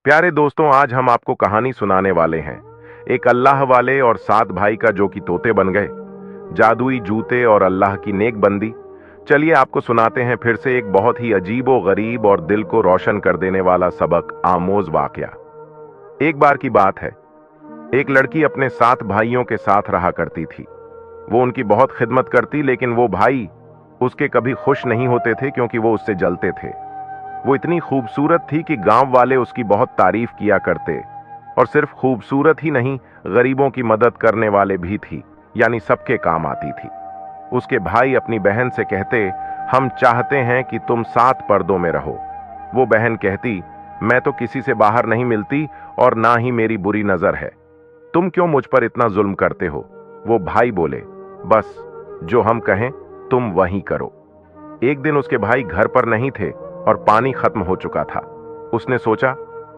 प्यारे दोस्तों, आज हम आपको कहानी सुनाने वाले हैं। एक अल्लाह वाले और 7 भाई का जो कि तोते बन गए। जादुई जूते और अल्लाह की नेक बंदी। चलिए आपको सुनाते हैं फिर से एक बहुत ही अजीबो गरीब और दिल को रोशन कर देने वाला सबक आमोज वाकया। एक बार की बात है, एक लड़की अपने 7 भाइयों के साथ रहा करती थी। वो उनकी बहुत खिदमत करती, लेकिन वो भाई उसके कभी खुश नहीं होते थे क्योंकि वो उससे जलते थे। वो इतनी खूबसूरत थी कि गांव वाले उसकी बहुत तारीफ किया करते, और सिर्फ खूबसूरत ही नहीं, गरीबों की मदद करने वाले भी थी, यानी सबके काम आती थी। उसके भाई अपनी बहन से कहते, हम चाहते हैं कि तुम 7 पर्दों में रहो। वो बहन कहती, मैं तो किसी से बाहर नहीं मिलती और ना ही मेरी बुरी नजर है, तुम क्यों मुझ पर इतना जुल्म करते हो। वो भाई बोले, बस जो हम कहें तुम वही करो। एक दिन उसके भाई घर पर नहीं थे और पानी खत्म हो चुका था। उसने सोचा,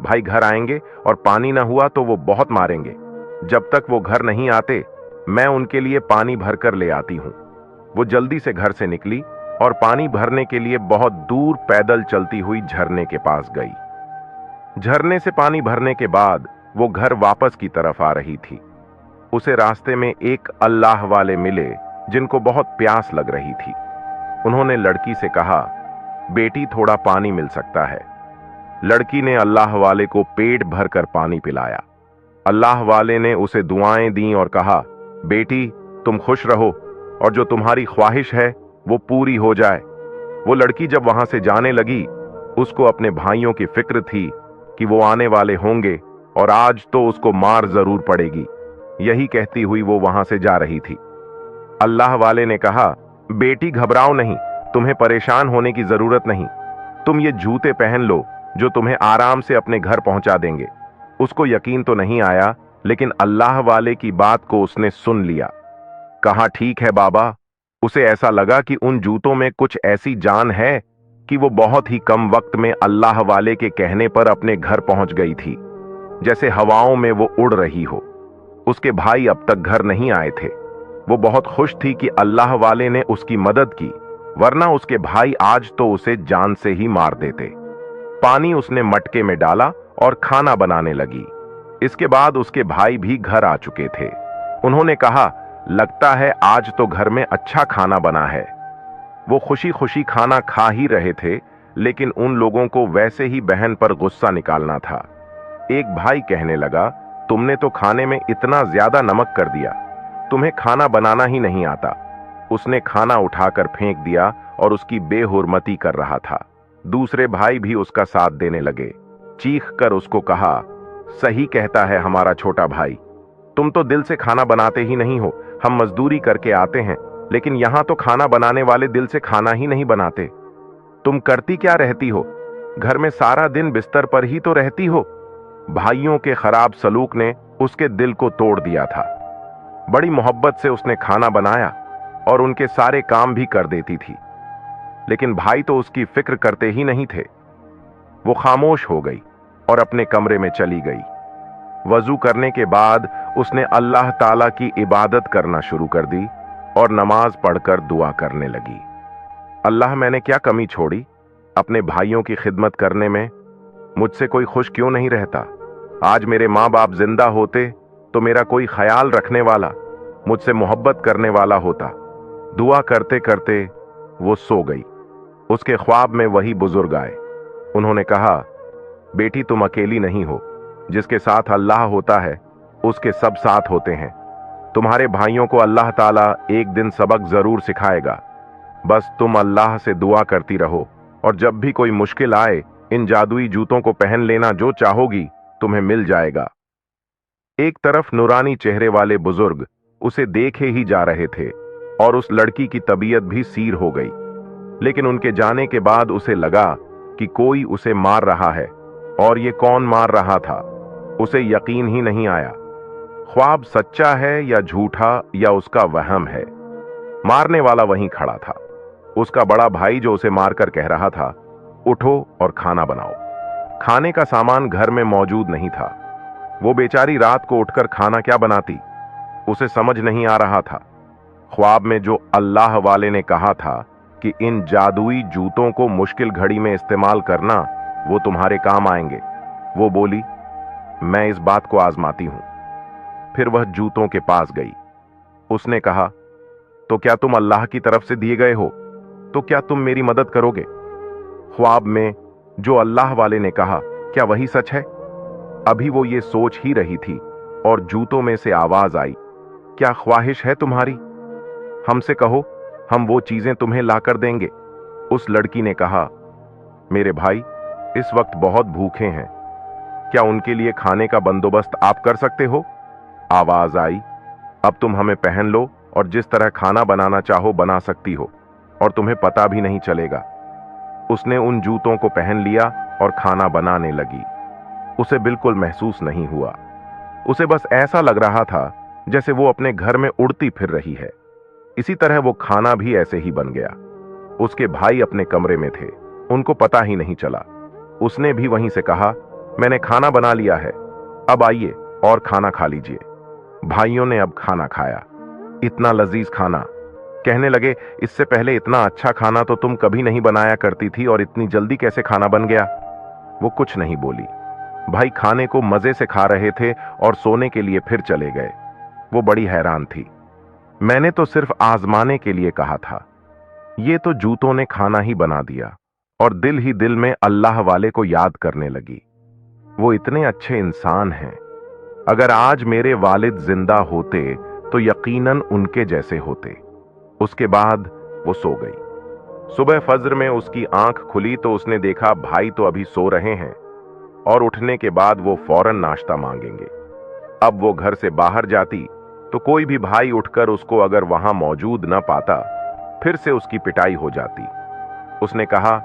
भाई घर आएंगे और पानी ना हुआ तो वो बहुत मारेंगे। जब तक वो घर नहीं आते मैं उनके लिए पानी भरकर ले आती हूं। वो जल्दी से घर से निकली और पानी भरने के लिए बहुत दूर पैदल चलती हुई झरने के पास गई। झरने से पानी भरने के बाद वो घर वापस की तरफ आ रही थी। उसे रास्ते में एक अल्लाह वाले मिले जिनको बहुत प्यास लग रही थी। उन्होंने लड़की से कहा, बेटी थोड़ा पानी मिल सकता है। लड़की ने अल्लाह वाले को पेट भरकर पानी पिलाया। अल्लाह वाले ने उसे दुआएं दी और कहा, बेटी तुम खुश रहो और जो तुम्हारी ख्वाहिश है वो पूरी हो जाए। वो लड़की जब वहां से जाने लगी, उसको अपने भाइयों की फिक्र थी कि वो आने वाले होंगे और आज तो उसको मार जरूर पड़ेगी। यही कहती हुई वो वहां से जा रही थी। अल्लाह वाले ने कहा, बेटी घबराओ नहीं, तुम्हें परेशान होने की जरूरत नहीं। तुम ये जूते पहन लो जो तुम्हें आराम से अपने घर पहुंचा देंगे। उसको यकीन तो नहीं आया, लेकिन अल्लाह वाले की बात को उसने सुन लिया। कहा, ठीक है बाबा। उसे ऐसा लगा कि उन जूतों में कुछ ऐसी जान है कि वो बहुत ही कम वक्त में अल्लाह वाले के कहने पर अपने घर पहुंच गई थी, जैसे हवाओं में वो उड़ रही हो। उसके भाई अब तक घर नहीं आए थे। वो बहुत खुश थी कि अल्लाह वाले ने उसकी मदद की, वरना उसके भाई आज तो उसे जान से ही मार देते। पानी उसने मटके में डाला और खाना बनाने लगी। इसके बाद उसके भाई भी घर आ चुके थे। उन्होंने कहा, लगता है आज तो घर में अच्छा खाना बना है। वो खुशी खुशी खाना खा ही रहे थे, लेकिन उन लोगों को वैसे ही बहन पर गुस्सा निकालना था। एक भाई कहने लगा, तुमने तो खाने में इतना ज्यादा नमक कर दिया, तुम्हें खाना बनाना ही नहीं आता। उसने खाना उठाकर फेंक दिया और उसकी बेहुरमती कर रहा था। दूसरे भाई भी उसका साथ देने लगे। चीख कर उसको कहा, सही कहता है हमारा छोटा भाई, तुम तो दिल से खाना बनाते ही नहीं हो। हम मजदूरी करके आते हैं, लेकिन यहां तो खाना बनाने वाले दिल से खाना ही नहीं बनाते। तुम करती क्या रहती हो? घर में सारा दिन बिस्तर पर ही तो रहती हो। भाइयों के खराब सलूक ने उसके दिल को तोड़ दिया था। बड़ी मोहब्बत से उसने खाना बनाया और उनके सारे काम भी कर देती थी, लेकिन भाई तो उसकी फिक्र करते ही नहीं थे। वो खामोश हो गई और अपने कमरे में चली गई। वजू करने के बाद उसने अल्लाह ताला की इबादत करना शुरू कर दी और नमाज पढ़कर दुआ करने लगी। अल्लाह, मैंने क्या कमी छोड़ी अपने भाइयों की खिदमत करने में? मुझसे कोई खुश क्यों नहीं रहता? आज मेरे माँ बाप जिंदा होते तो मेरा कोई ख्याल रखने वाला, मुझसे मोहब्बत करने वाला होता। दुआ करते करते वो सो गई। उसके ख्वाब में वही बुजुर्ग आए। उन्होंने कहा, बेटी तुम अकेली नहीं हो। जिसके साथ अल्लाह होता है उसके सब साथ होते हैं। तुम्हारे भाइयों को अल्लाह ताला एक दिन सबक जरूर सिखाएगा। बस तुम अल्लाह से दुआ करती रहो और जब भी कोई मुश्किल आए इन जादुई जूतों को पहन लेना, जो चाहोगी तुम्हें मिल जाएगा। एक तरफ नूरानी चेहरे वाले बुजुर्ग उसे देखे ही जा रहे थे और उस लड़की की तबीयत भी सीर हो गई, लेकिन उनके जाने के बाद उसे लगा कि कोई उसे मार रहा है। और ये कौन मार रहा था, उसे यकीन ही नहीं आया। ख्वाब सच्चा है या झूठा या उसका वहम है? मारने वाला वहीं खड़ा था, उसका बड़ा भाई जो उसे मारकर कह रहा था, उठो और खाना बनाओ। खाने का सामान घर में मौजूद नहीं था। वो बेचारी रात को उठकर खाना क्या बनाती, उसे समझ नहीं आ रहा था। ख्वाब में जो अल्लाह वाले ने कहा था कि इन जादुई जूतों को मुश्किल घड़ी में इस्तेमाल करना, वो तुम्हारे काम आएंगे। वो बोली, मैं इस बात को आजमाती हूं। फिर वह जूतों के पास गई। उसने कहा, तो क्या तुम अल्लाह की तरफ से दिए गए हो? तो क्या तुम मेरी मदद करोगे? ख्वाब में जो अल्लाह वाले ने कहा, क्या वही सच है? अभी वो ये सोच ही रही थी और जूतों में से आवाज आई, क्या ख्वाहिश है तुम्हारी? हमसे कहो, हम वो चीजें तुम्हें लाकर देंगे। उस लड़की ने कहा, मेरे भाई इस वक्त बहुत भूखे हैं, क्या उनके लिए खाने का बंदोबस्त आप कर सकते हो? आवाज आई, अब तुम हमें पहन लो और जिस तरह खाना बनाना चाहो बना सकती हो और तुम्हें पता भी नहीं चलेगा। उसने उन जूतों को पहन लिया और खाना बनाने लगी। उसे बिल्कुल महसूस नहीं हुआ। उसे बस ऐसा लग रहा था जैसे वो अपने घर में उड़ती फिर रही है। इसी तरह वो खाना भी ऐसे ही बन गया। उसके भाई अपने कमरे में थे, उनको पता ही नहीं चला। उसने भी वहीं से कहा, मैंने खाना बना लिया है, अब आइए और खाना खा लीजिए। भाइयों ने अब खाना खाया, इतना लजीज खाना। कहने लगे, इससे पहले इतना अच्छा खाना तो तुम कभी नहीं बनाया करती थी और इतनी जल्दी कैसे खाना बन गया? वो कुछ नहीं बोली। भाई खाने को मजे से खा रहे थे और सोने के लिए फिर चले गए। वो बड़ी हैरान थी। मैंने तो सिर्फ आजमाने के लिए कहा था। ये तो जूतों ने खाना ही बना दिया और दिल ही दिल में अल्लाह वाले को याद करने लगी। वो इतने अच्छे इंसान हैं। अगर आज मेरे वालिद जिंदा होते तो यकीनन उनके जैसे होते। उसके बाद वो सो गई। सुबह फज्र में उसकी आंख खुली तो उसने देखा भाई तो अभी सो रहे हैं और उठने के बाद वो फौरन नाश्ता मांगेंगे। अब वो घर से बाहर जाती तो कोई भी भाई उठकर उसको अगर वहां मौजूद न पाता, फिर से उसकी पिटाई हो जाती। उसने कहा,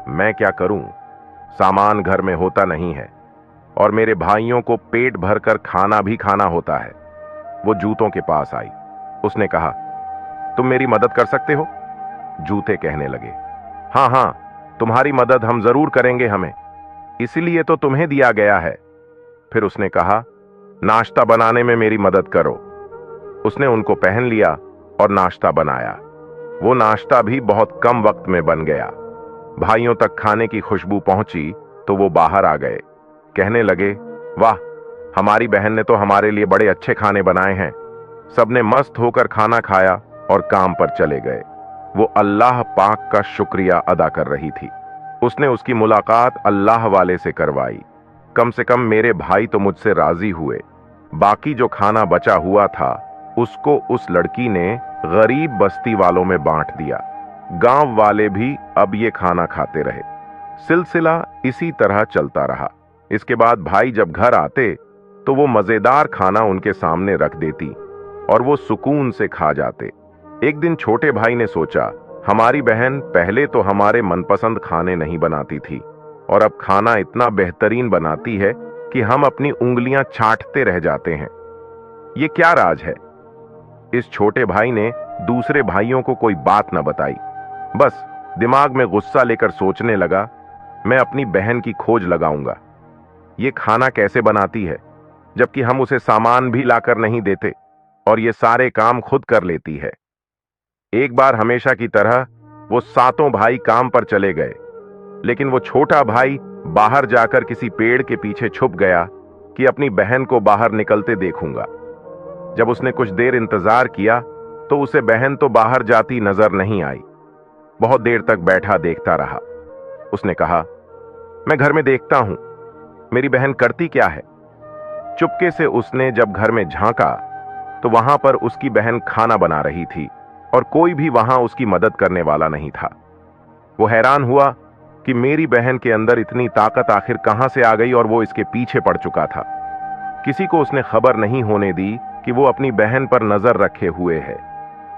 मैं क्या करूं, सामान घर में होता नहीं है और मेरे भाइयों को पेट भरकर खाना भी खाना होता है। वो जूतों के पास आई। उसने कहा, तुम मेरी मदद कर सकते हो? जूते कहने लगे, हाँ हाँ, तुम्हारी मदद हम जरूर करेंगे, हमें इसलिए तो तुम्हें दिया गया है। फिर उसने कहा, नाश्ता बनाने में मेरी मदद करो। उसने उनको पहन लिया और नाश्ता बनाया। वो नाश्ता भी बहुत कम वक्त में बन गया। भाइयों तक खाने की खुशबू पहुंची तो वो बाहर आ गए। कहने लगे, वाह, हमारी बहन ने तो हमारे लिए बड़े अच्छे खाने बनाए हैं। सबने मस्त होकर खाना खाया और काम पर चले गए। वो अल्लाह पाक का शुक्रिया अदा कर रही थी। उसने उसकी मुलाकात अल्लाह वाले से करवाई। कम से कम मेरे भाई तो मुझसे राजी हुए। बाकी जो खाना बचा हुआ था उसको उस लड़की ने गरीब बस्ती वालों में बांट दिया। गांव वाले भी अब ये खाना खाते रहे। सिलसिला इसी तरह चलता रहा। इसके बाद भाई जब घर आते तो वो मजेदार खाना उनके सामने रख देती और वो सुकून से खा जाते। एक दिन छोटे भाई ने सोचा, हमारी बहन पहले तो हमारे मनपसंद खाने नहीं बनाती थी और अब खाना इतना बेहतरीन बनाती है कि हम अपनी उंगलियां चाटते रह जाते हैं। ये क्या राज है? इस छोटे भाई ने दूसरे भाइयों को कोई बात न बताई। बस दिमाग में गुस्सा लेकर सोचने लगा, मैं अपनी बहन की खोज लगाऊंगा। ये खाना कैसे बनाती है जबकि हम उसे सामान भी लाकर नहीं देते और ये सारे काम खुद कर लेती है। एक बार हमेशा की तरह वो सातों भाई काम पर चले गए, लेकिन वो छोटा भाई बाहर जाकर किसी पेड़ के पीछे छुप गया कि अपनी बहन को बाहर निकलते देखूंगा। जब उसने कुछ देर इंतजार किया तो उसे बहन तो बाहर जाती नजर नहीं आई। बहुत देर तक बैठा देखता रहा। उसने कहा, मैं घर में देखता हूं, मेरी बहन करती क्या है। चुपके से उसने जब घर में झांका तो वहां पर उसकी बहन खाना बना रही थी और कोई भी वहां उसकी मदद करने वाला नहीं था। वो हैरान हुआ कि मेरी बहन के अंदर इतनी ताकत आखिर कहां से आ गई और वो इसके पीछे पड़ चुका था। किसी को उसने खबर नहीं होने दी कि वो अपनी बहन पर नजर रखे हुए है।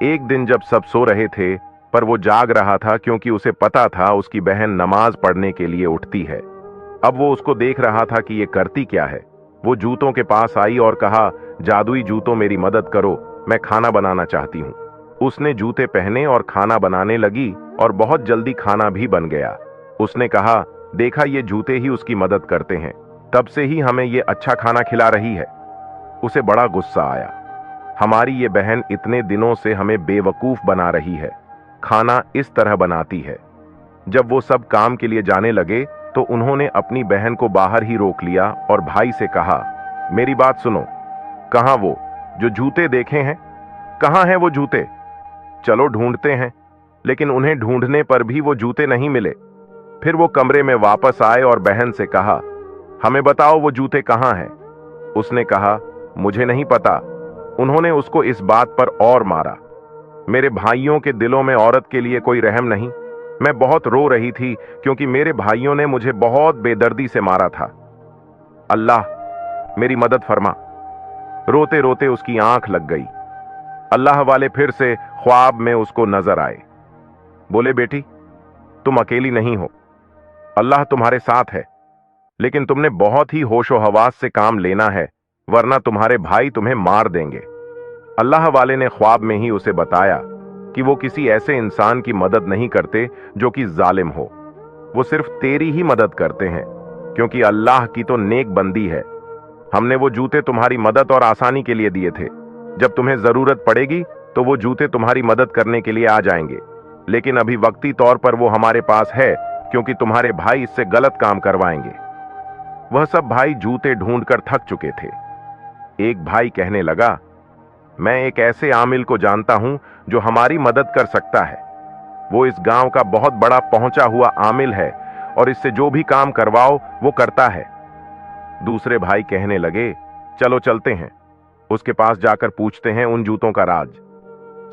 एक दिन जब सब सो रहे थे पर वो जाग रहा था क्योंकि उसे पता था उसकी बहन नमाज पढ़ने के लिए उठती है। अब वो उसको देख रहा था कि ये करती क्या है। वो जूतों के पास आई और कहा, जादुई जूतों मेरी मदद करो, मैं खाना बनाना चाहती हूँ। उसने जूते पहने और खाना बनाने लगी और बहुत जल्दी खाना भी बन गया। उसने कहा, देखा, ये जूते ही उसकी मदद करते हैं, तब से ही हमें ये अच्छा खाना खिला रही है। उसे बड़ा गुस्सा आया। हमारी ये बहन इतने दिनों से हमें बेवकूफ बना रही है, खाना इस तरह बनाती है। जब वो सब काम के लिए जाने लगे तो उन्होंने अपनी बहन को बाहर ही रोक लिया और भाई से कहा, मेरी बात सुनो, कहाँ वो जो जूते देखे हैं? कहाँ हैं वो जूते? चलो ढूंढते हैं। लेकिन उन्हें ढूंढने पर भी वो जूते नहीं मिले। फिर वो कमरे में वापस आए और बहन से कहा, हमें बताओ वो जूते कहाँ हैं? उसने कहा, मुझे नहीं पता। उन्होंने उसको इस बात पर और मारा। मेरे भाइयों के दिलों में औरत के लिए कोई रहम नहीं। मैं बहुत रो रही थी क्योंकि मेरे भाइयों ने मुझे बहुत बेदर्दी से मारा था। अल्लाह मेरी मदद फरमा। रोते रोते उसकी आंख लग गई। अल्लाह वाले फिर से ख्वाब में उसको नजर आए। बोले, बेटी तुम अकेली नहीं हो, अल्लाह तुम्हारे साथ है, लेकिन तुमने बहुत ही होशो हवास से काम लेना है, वरना तुम्हारे भाई तुम्हें मार देंगे। अल्लाह वाले ने ख्वाब में ही उसे बताया कि वो किसी ऐसे इंसान की मदद नहीं करते जो कि जालिम हो। वो सिर्फ तेरी ही मदद करते हैं, क्योंकि अल्लाह की तो नेक बंदी है। हमने वो जूते तुम्हारी मदद और आसानी के लिए दिए थे। जब तुम्हें जरूरत पड़ेगी तो वो जूते तुम्हारी मदद करने के लिए आ जाएंगे, लेकिन अभी वक्ती तौर पर वो हमारे पास है, क्योंकि तुम्हारे भाई इससे गलत काम करवाएंगे। वह सब भाई जूते ढूंढकर थक चुके थे। एक भाई कहने लगा, मैं एक ऐसे आमिल को जानता हूं जो हमारी मदद कर सकता है। वो इस गांव का बहुत बड़ा पहुंचा हुआ आमिल है और इससे जो भी काम करवाओ वो करता है। दूसरे भाई कहने लगे, चलो चलते हैं, उसके पास जाकर पूछते हैं उन जूतों का राज।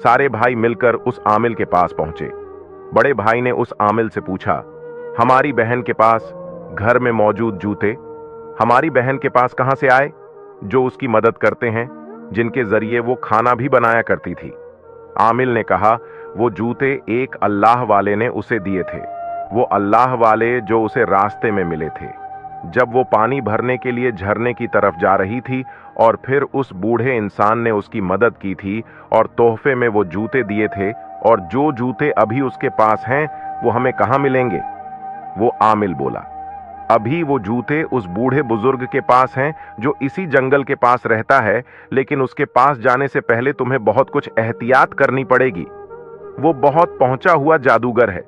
सारे भाई मिलकर उस आमिल के पास पहुंचे। बड़े भाई ने उस आमिल से पूछा, हमारी बहन के पास घर में मौजूद जूते हमारी बहन के पास कहां से आए, जो उसकी मदद करते हैं, जिनके जरिए वो खाना भी बनाया करती थी? आमिल ने कहा, वो जूते एक अल्लाह वाले ने उसे दिए थे। वो अल्लाह वाले जो उसे रास्ते में मिले थे, जब वो पानी भरने के लिए झरने की तरफ जा रही थी, और फिर उस बूढ़े इंसान ने उसकी मदद की थी और तोहफे में वो जूते दिए थे। और जो जूते अभी उसके पास हैं वो हमें कहां मिलेंगे? वो आमिल बोला, अभी वो जूते उस बूढ़े बुजुर्ग के पास हैं जो इसी जंगल के पास रहता है, लेकिन उसके पास जाने से पहले तुम्हें बहुत कुछ एहतियात करनी पड़ेगी। वो बहुत पहुंचा हुआ जादूगर है।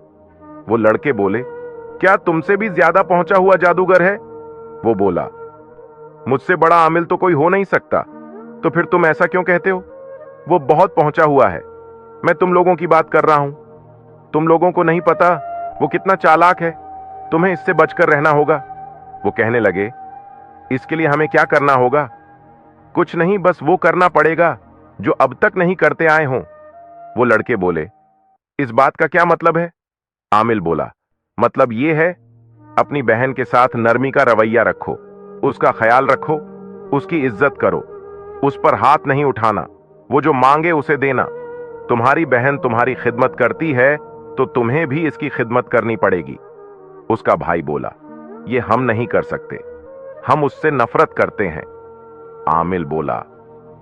वो लड़के बोले, क्या तुमसे भी ज्यादा पहुंचा हुआ जादूगर है? वो बोला, मुझसे बड़ा आमिल तो कोई हो नहीं सकता। तो फिर तुम ऐसा क्यों कहते हो? वो बहुत पहुंचा हुआ है। मैं तुम लोगों की बात कर रहा हूं। तुम लोगों को नहीं पता वो कितना चालाक है। तुम्हें इससे बचकर रहना होगा। वो कहने लगे, इसके लिए हमें क्या करना होगा? कुछ नहीं, बस वो करना पड़ेगा जो अब तक नहीं करते आए हों। वो लड़के बोले, इस बात का क्या मतलब है? आमिल बोला, मतलब ये है, अपनी बहन के साथ नरमी का रवैया रखो, उसका ख्याल रखो, उसकी इज्जत करो, उस पर हाथ नहीं उठाना, वो जो मांगे उसे देना। तुम्हारी बहन तुम्हारी खिदमत करती है तो तुम्हें भी इसकी खिदमत करनी पड़ेगी। उसका भाई बोला, ये हम नहीं कर सकते, हम उससे नफरत करते हैं। आमिल बोला,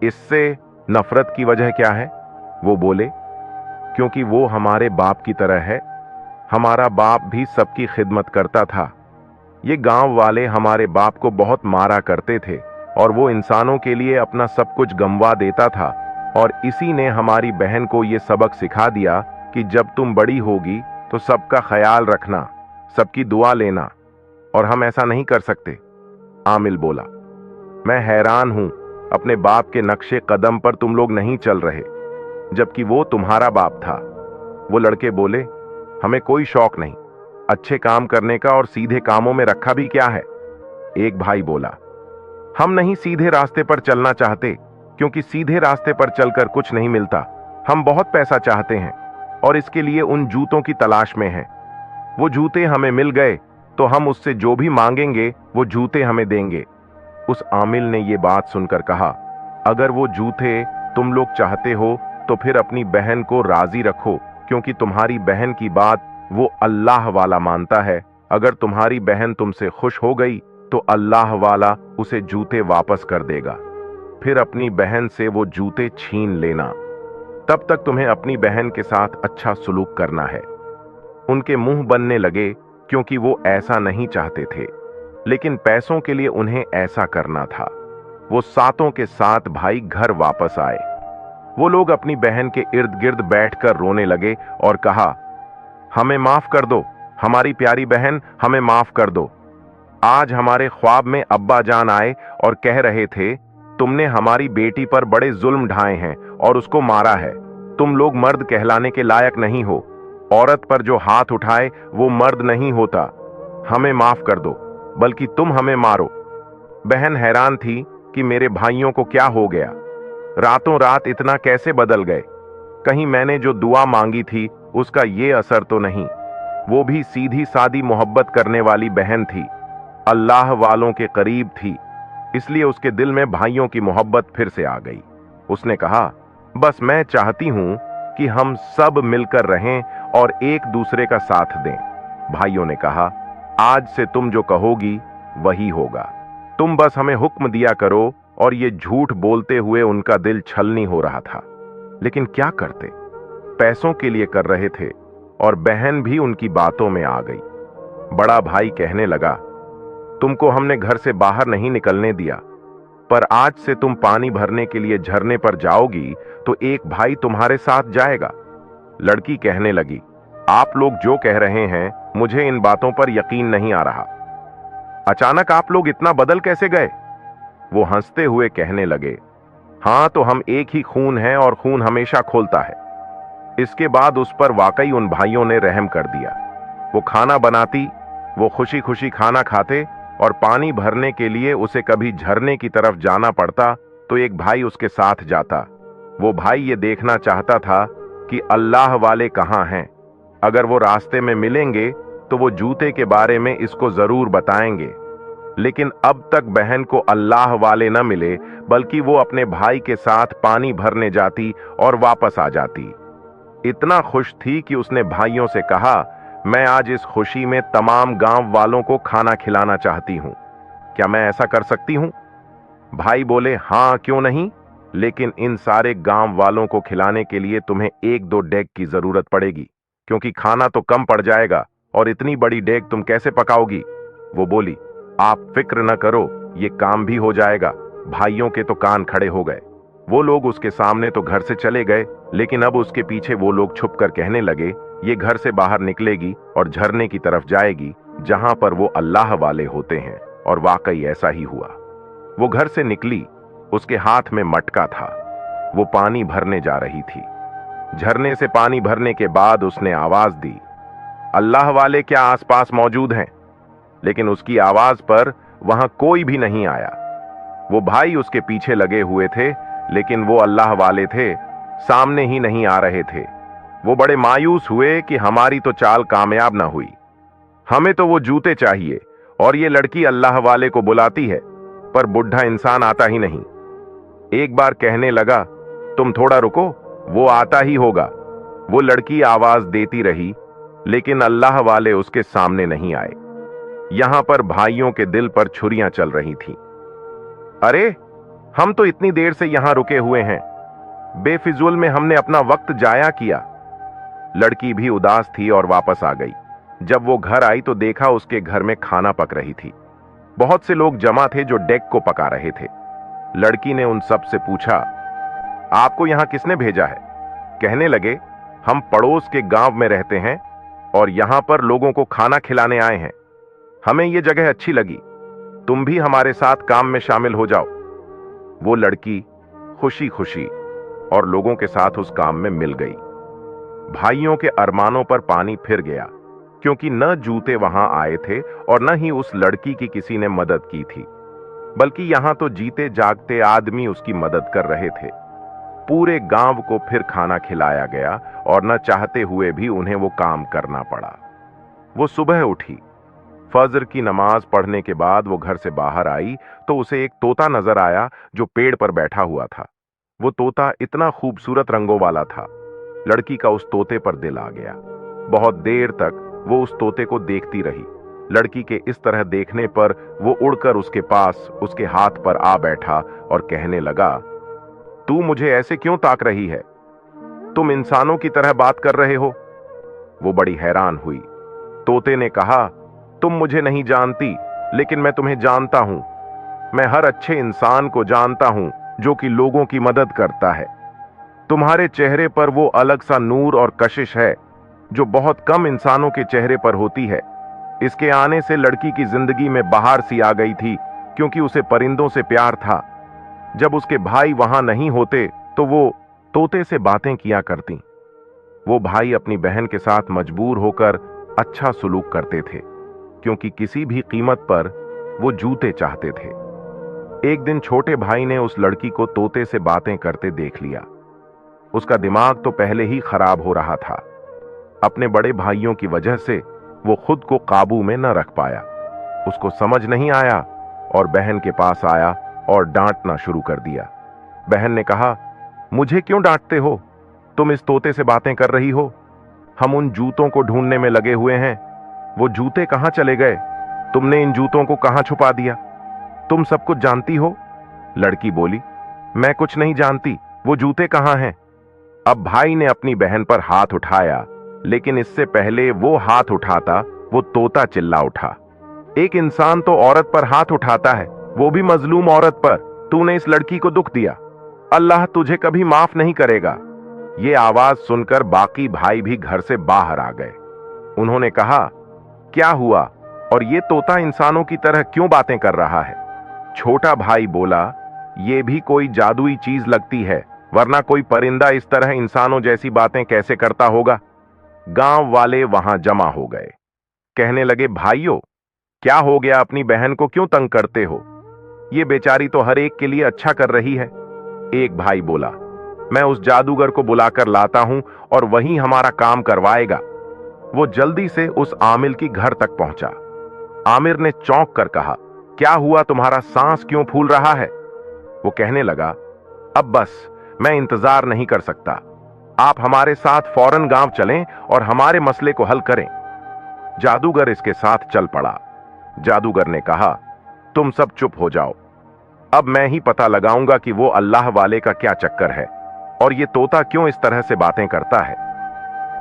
इससे नफरत की वजह क्या है? वो बोले, क्योंकि वो हमारे बाप की तरह है। हमारा बाप भी सबकी खिदमत करता था। ये गांव वाले हमारे बाप को बहुत मारा करते थे और वो इंसानों के लिए अपना सब कुछ गंवा देता था, और इसी ने हमारी बहन को ये सबक सिखा दिया कि जब तुम बड़ी होगी तो सबका ख्याल रखना, सबकी दुआ लेना, और हम ऐसा नहीं कर सकते। आमिल बोला, मैं हैरान हूं, अपने बाप के नक्शे कदम पर तुम लोग नहीं चल रहे, जबकि वो तुम्हारा बाप था। वो लड़के बोले, हमें कोई शौक नहीं अच्छे काम करने का, और सीधे कामों में रखा भी क्या है? एक भाई बोला, हम नहीं सीधे रास्ते पर चलना चाहते, क्योंकि सीधे रास्ते पर चलकर कुछ नहीं मिलता। हम बहुत पैसा चाहते हैं और इसके लिए उन जूतों की तलाश में हैं। वो जूते हमें मिल गए तो हम उससे जो भी मांगेंगे वो जूते हमें देंगे। उस आमिल ने ये बात सुनकर कहा, अगर वो जूते तुम लोग चाहते हो तो फिर अपनी बहन को राजी रखो, क्योंकि तुम्हारी बहन की बात वो अल्लाह वाला मानता है। अगर तुम्हारी बहन तुमसे खुश हो गई तो अल्लाह वाला उसे जूते वापस कर देगा। फिर अपनी बहन से वो जूते छीन लेना। तब तक तुम्हें अपनी बहन के साथ अच्छा सुलूक करना है। उनके मुंह बनने लगे, क्योंकि वो ऐसा नहीं चाहते थे, लेकिन पैसों के लिए उन्हें ऐसा करना था। वो सातों के सात भाई घर वापस आए। वो लोग अपनी बहन के इर्द गिर्द बैठकर रोने लगे और कहा, हमें माफ कर दो, हमारी प्यारी बहन, हमें माफ कर दो। आज हमारे ख्वाब में अब्बा जान आए और कह रहे थे, तुमने हमारी बेटी पर बड़े जुल्म ढाए हैं और उसको मारा है। तुम लोग मर्द कहलाने के लायक नहीं हो। औरत पर जो हाथ उठाए वो मर्द नहीं होता। हमें माफ कर दो, बल्कि तुम हमें मारो। बहन हैरान थी कि मेरे भाइयों को क्या हो गया, रातों रात इतना कैसे बदल गए। कहीं मैंने जो दुआ मांगी थी उसका ये असर तो नहीं। वो भी सीधी सादी मोहब्बत करने वाली बहन थी, अल्लाह वालों के करीब थी, इसलिए उसके दिल में भाइयों की मोहब्बत फिर से आ गई। उसने कहा, बस मैं चाहती हूं कि हम सब मिलकर रहें और एक दूसरे का साथ दें। भाइयों ने कहा, आज से तुम जो कहोगी वही होगा। तुम बस हमें हुक्म दिया करो। और ये झूठ बोलते हुए उनका दिल छलनी हो रहा था, लेकिन क्या करते, पैसों के लिए कर रहे थे। और बहन भी उनकी बातों में आ गई। बड़ा भाई कहने लगा, तुमको हमने घर से बाहर नहीं निकलने दिया, पर आज से तुम पानी भरने के लिए झरने पर जाओगी तो एक भाई तुम्हारे साथ जाएगा। लड़की कहने लगी, आप लोग जो कह रहे हैं मुझे इन बातों पर यकीन नहीं आ रहा। अचानक आप लोग इतना बदल कैसे गए? वो हंसते हुए कहने लगे, हां तो हम एक ही खून हैं और खून हमेशा खोलता है। इसके बाद उस पर वाकई उन भाइयों ने रहम कर दिया। वो खाना बनाती, वो खुशी खुशी खाना खाते, और पानी भरने के लिए उसे कभी झरने की तरफ जाना पड़ता तो एक भाई उसके साथ जाता। वो भाई ये देखना चाहता था कि अल्लाह वाले कहां हैं। अगर वो रास्ते में मिलेंगे तो वो जूते के बारे में इसको जरूर बताएंगे। लेकिन अब तक बहन को अल्लाह वाले न मिले, बल्कि वो अपने भाई के साथ पानी भरने जाती और वापस आ जाती। इतना खुश थी कि उसने भाइयों से कहा, मैं आज इस खुशी में तमाम गांव वालों को खाना खिलाना चाहती हूं। क्या मैं ऐसा कर सकती हूं? भाई बोले, हां क्यों नहीं, लेकिन इन सारे गांव वालों को खिलाने के लिए तुम्हें एक दो डेग की जरूरत पड़ेगी, क्योंकि खाना तो कम पड़ जाएगा और इतनी बड़ी डेग तुम कैसे पकाओगी? वो बोली, आप फिक्र न करो, ये काम भी हो जाएगा। भाइयों के तो कान खड़े हो गए। वो लोग उसके सामने तो घर से चले गए, लेकिन अब उसके पीछे वो लोग छुपकर कहने लगे, ये घर से बाहर निकलेगी और झरने की तरफ जाएगी जहां पर वो अल्लाह वाले होते हैं। और वाकई ऐसा ही हुआ। वो घर से निकली, उसके हाथ में मटका था। वो पानी भरने जा रही थी। झरने से पानी भरने के बाद उसने आवाज दी, अल्लाह वाले क्या आसपास मौजूद हैं? लेकिन उसकी आवाज पर वहां कोई भी नहीं आया। वो भाई उसके पीछे लगे हुए थे, लेकिन वो अल्लाह वाले थे, सामने ही नहीं आ रहे थे। वो बड़े मायूस हुए कि हमारी तो चाल कामयाब ना हुई। हमें तो वो जूते चाहिए और ये लड़की अल्लाह वाले को बुलाती है, पर बुढ़ा इंसान आता ही नहीं। एक बार कहने लगा, तुम थोड़ा रुको, वो आता ही होगा। वो लड़की आवाज देती रही, लेकिन अल्लाह वाले उसके सामने नहीं आए। यहां पर भाइयों के दिल पर छुरियां चल रही थीं। अरे, हम तो इतनी देर से यहां रुके हुए हैं, बेफिजूल में हमने अपना वक्त जाया किया। लड़की भी उदास थी और वापस आ गई। जब वो घर आई तो देखा उसके घर में खाना पक रही थी। बहुत से लोग जमा थे जो डेक को पका रहे थे। लड़की ने उन सब से पूछा, आपको यहां किसने भेजा है? कहने लगे, हम पड़ोस के गांव में रहते हैं और यहां पर लोगों को खाना खिलाने आए हैं। हमें यह जगह अच्छी लगी, तुम भी हमारे साथ काम में शामिल हो जाओ। वो लड़की खुशी खुशी और लोगों के साथ उस काम में मिल गई। भाइयों के अरमानों पर पानी फिर गया, क्योंकि न जूते वहां आए थे और न ही उस लड़की की किसी ने मदद की थी, बल्कि यहां तो जीते जागते आदमी उसकी मदद कर रहे थे। पूरे गांव को फिर खाना खिलाया गया और न चाहते हुए भी उन्हें वो काम करना पड़ा। वो सुबह उठी, फजर की नमाज पढ़ने के बाद वो घर से बाहर आई तो उसे एक तोता नजर आया जो पेड़ पर बैठा हुआ था। वो तोता इतना खूबसूरत रंगों वाला था, लड़की का उस तोते पर दिल आ गया। बहुत देर तक वो उस तोते को देखती रही। लड़की के इस तरह देखने पर वो उड़कर उसके पास उसके हाथ पर आ बैठा और कहने लगा, तू मुझे ऐसे क्यों ताक रही है? तुम इंसानों की तरह बात कर रहे हो। वो बड़ी हैरान हुई। तोते ने कहा, तुम मुझे नहीं जानती, लेकिन मैं तुम्हें जानता हूं। मैं हर अच्छे इंसान को जानता हूं जो कि लोगों की मदद करता है। तुम्हारे चेहरे पर वो अलग सा नूर और कशिश है जो बहुत कम इंसानों के चेहरे पर होती है। इसके आने से लड़की की जिंदगी में बहार सी आ गई थी, क्योंकि उसे परिंदों से प्यार था। जब उसके भाई वहां नहीं होते तो वो तोते से बातें किया करती। वो भाई अपनी बहन के साथ मजबूर होकर अच्छा सुलूक करते थे, क्योंकि किसी भी कीमत पर वो जूते चाहते थे। एक दिन छोटे भाई ने उस लड़की को तोते से बातें करते देख लिया। उसका दिमाग तो पहले ही खराब हो रहा था। अपने बड़े भाइयों की वजह से वो खुद को काबू में न रख पाया। उसको समझ नहीं आया और बहन के पास आया और डांटना शुरू कर दिया। बहन ने कहा, मुझे क्यों डांटते हो? तुम इस तोते से बातें कर रही हो। हम उन जूतों को ढूंढने में लगे हुए हैं। वो जूते कहां चले गए? तुमने इन जूतों को कहां छुपा दिया? तुम सब कुछ जानती हो? लड़की बोली, मैं कुछ नहीं जानती, वो जूते कहां हैं? अब भाई ने अपनी बहन पर हाथ उठाया, लेकिन इससे पहले वो हाथ उठाता, वो तोता चिल्ला उठा, एक इंसान तो औरत पर हाथ उठाता है, वो भी मजलूम औरत पर। तूने इस लड़की को दुख दिया, अल्लाह तुझे कभी माफ नहीं करेगा। ये आवाज सुनकर बाकी भाई भी घर से बाहर आ गए। उन्होंने कहा, क्या हुआ और ये तोता इंसानों की तरह क्यों बातें कर रहा है? छोटा भाई बोला, ये भी कोई जादुई चीज लगती है, वरना कोई परिंदा इस तरह इंसानों जैसी बातें कैसे करता होगा। गांव वाले वहां जमा हो गए। कहने लगे, भाइयों, क्या हो गया? अपनी बहन को क्यों तंग करते हो? ये बेचारी तो हर एक के लिए अच्छा कर रही है। एक भाई बोला, मैं उस जादूगर को बुलाकर लाता हूं और वही हमारा काम करवाएगा। वो जल्दी से उस आमिर की घर तक पहुंचा। आमिर ने चौंक कर कहा, क्या हुआ? तुम्हारा सांस क्यों फूल रहा है? वो कहने लगा, अब बस, मैं इंतजार नहीं कर सकता। आप हमारे साथ फौरन गांव चलें और हमारे मसले को हल करें। जादूगर इसके साथ चल पड़ा। जादूगर ने कहा, तुम सब चुप हो जाओ। अब मैं ही पता लगाऊंगा कि वो अल्लाह वाले का क्या चक्कर है और ये तोता क्यों इस तरह से बातें करता है।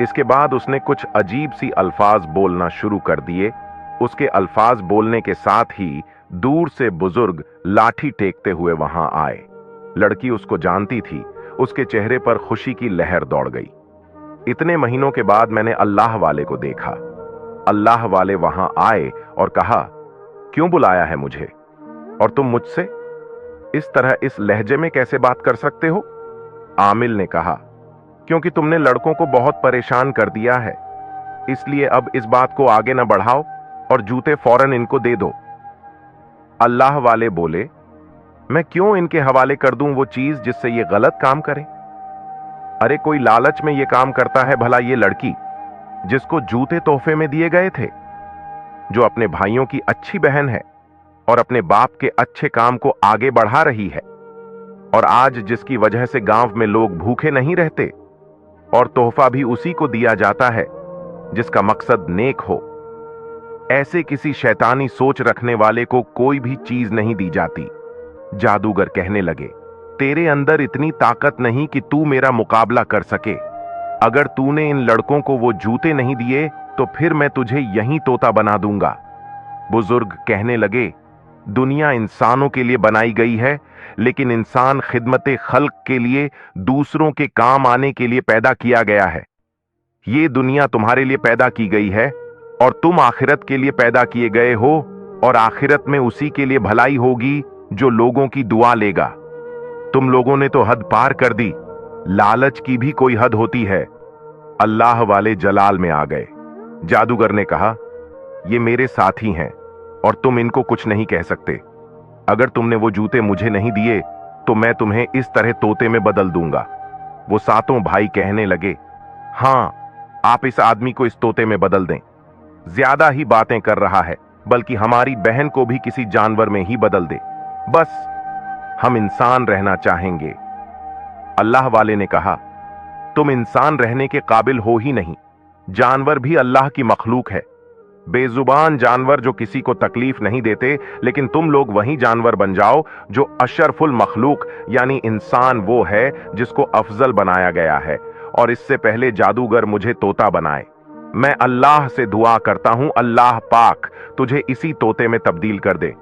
इसके बाद उसने कुछ अजीब सी अल्फाज बोलना शुरू कर दिए। उसके अल्फाज बोलने के साथ ही दूर से बुजुर्ग लाठी टेकते हुए वहां आए। लड़की उसको जानती थी। उसके चेहरे पर खुशी की लहर दौड़ गई। इतने महीनों के बाद मैंने अल्लाह वाले को देखा। अल्लाह वाले वहां आए और कहा, क्यों बुलाया है मुझे? और तुम मुझसे इस तरह इस लहजे में कैसे बात कर सकते हो? आमिल ने कहा, क्योंकि तुमने लड़कों को बहुत परेशान कर दिया है, इसलिए अब इस बात को आगे न बढ़ाओ और जूते फौरन इनको दे दो। अल्लाह वाले बोले, मैं क्यों इनके हवाले कर दूं वो चीज जिससे ये गलत काम करें? अरे कोई लालच में ये काम करता है भला ये लड़की, जिसको जूते तोहफे में दिए गए थे, जो अपने भाइयों की अच्छी बहन है और अपने बाप के अच्छे काम को आगे बढ़ा रही है, और आज जिसकी वजह से गांव में लोग भूखे नहीं रहते, और तोहफा भी उसी को दिया जाता है जिसका मकसद नेक हो। ऐसे किसी शैतानी सोच रखने वाले को कोई भी चीज नहीं दी जाती। जादूगर कहने लगे, तेरे अंदर इतनी ताकत नहीं कि तू मेरा मुकाबला कर सके। अगर तूने इन लड़कों को वो जूते नहीं दिए तो फिर मैं तुझे यहीं तोता बना दूंगा। बुजुर्ग कहने लगे, दुनिया इंसानों के लिए बनाई गई है, लेकिन इंसान खिदमत खल्क के लिए, दूसरों के काम आने के लिए पैदा किया गया है। ये दुनिया तुम्हारे लिए पैदा की गई है और तुम आखिरत के लिए पैदा किए गए हो, और आखिरत में उसी के लिए भलाई होगी जो लोगों की दुआ लेगा। तुम लोगों ने तो हद पार कर दी। लालच की भी कोई हद होती है। अल्लाह वाले जलाल में आ गए। जादूगर ने कहा, ये मेरे साथी हैं और तुम इनको कुछ नहीं कह सकते। अगर तुमने वो जूते मुझे नहीं दिए तो मैं तुम्हें इस तरह तोते में बदल दूंगा। वो सातों भाई कहने लगे, हां, आप इस आदमी को इस तोते में बदल दें। ज्यादा ही बातें कर रहा है, बल्कि हमारी बहन को भी किसी जानवर में ही बदल दे। बस हम इंसान रहना चाहेंगे। अल्लाह वाले ने कहा, तुम इंसान रहने के काबिल हो ही नहीं। जानवर भी अल्लाह की मखलूक है। बेजुबान जानवर जो किसी को तकलीफ नहीं देते, लेकिन तुम लोग वही जानवर बन जाओ जो अशरफुल मखलूक यानी इंसान वो है जिसको अफजल बनाया गया है, और इससे पहले जादूगर मुझे तोता बनाए। मैं अल्लाह से दुआ करता हूं, अल्लाह पाक तुझे इसी तोते में तब्दील कर दे।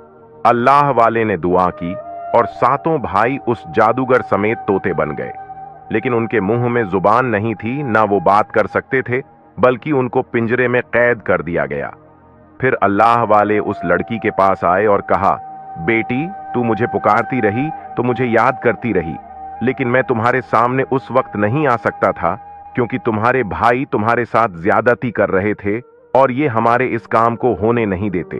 अल्लाह वाले ने दुआ की और सातों भाई उस जादूगर समेत तोते बन गए। लेकिन उनके मुंह में जुबान नहीं थी, ना वो बात कर सकते थे, बल्कि उनको पिंजरे में कैद कर दिया गया। फिर अल्लाह वाले उस लड़की के पास आए और कहा, बेटी, तू मुझे पुकारती रही तो मुझे याद करती रही, लेकिन मैं तुम्हारे सामने उस वक्त नहीं आ सकता था क्योंकि तुम्हारे भाई तुम्हारे साथ ज्यादती कर रहे थे और ये हमारे इस काम को होने नहीं देते।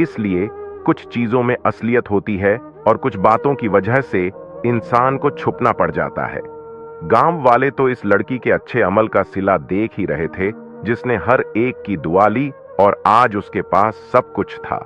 इसलिए कुछ चीजों में असलियत होती है और कुछ बातों की वजह से इंसान को छुपना पड़ जाता है। गांव वाले तो इस लड़की के अच्छे अमल का सिला देख ही रहे थे, जिसने हर एक की दुआ ली और आज उसके पास सब कुछ था।